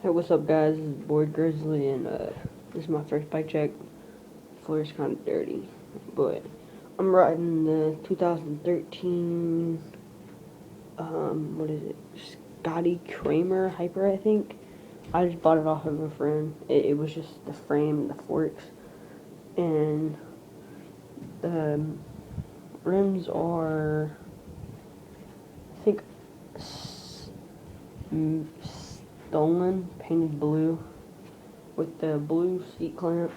Hey, what's up, guys? This is Boy Grizzly, and this is my first bike check. Floor's kind of dirty, but I'm riding the 2013, what is it? Scotty Kramer Hyper, I think. I just bought it off of a friend. It was just the frame, the forks, and the rims are, I think, stolen, painted blue, with the blue seat clamp.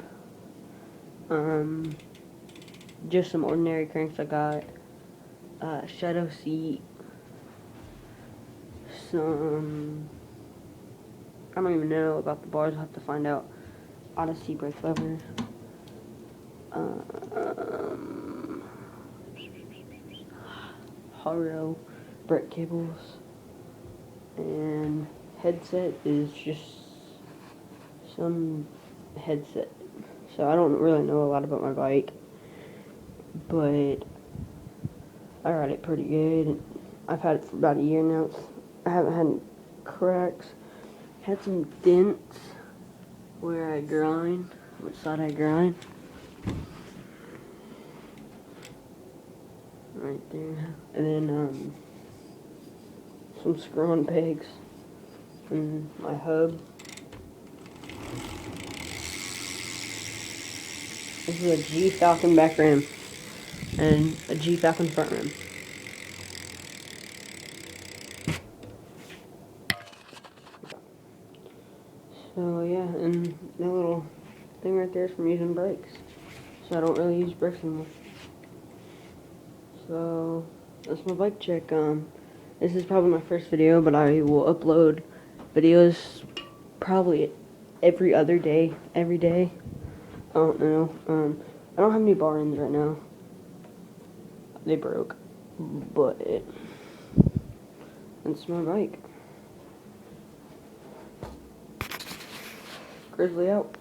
Just some ordinary cranks I got. Shadow seat. Some, I don't even know about the bars. I'll have to find out. Odyssey brake lever. Haro brake cables. And headset is just some headset. So I don't really know a lot about my bike, but I ride it pretty good. I've had it for about a year now. I haven't had any cracks. Had some dents where I grind, which side I grind. Right there. And then some screw-on pegs and my hub. This is a G Falcon back rim and a G Falcon front rim. So yeah, and that little thing right there is from using brakes. So I don't really use brakes anymore. So that's my bike check. This is probably my first video, but I will upload videos probably every other day, every day. I don't know. I don't have any bar ends right now. They broke, but that's my bike. Grizzly out.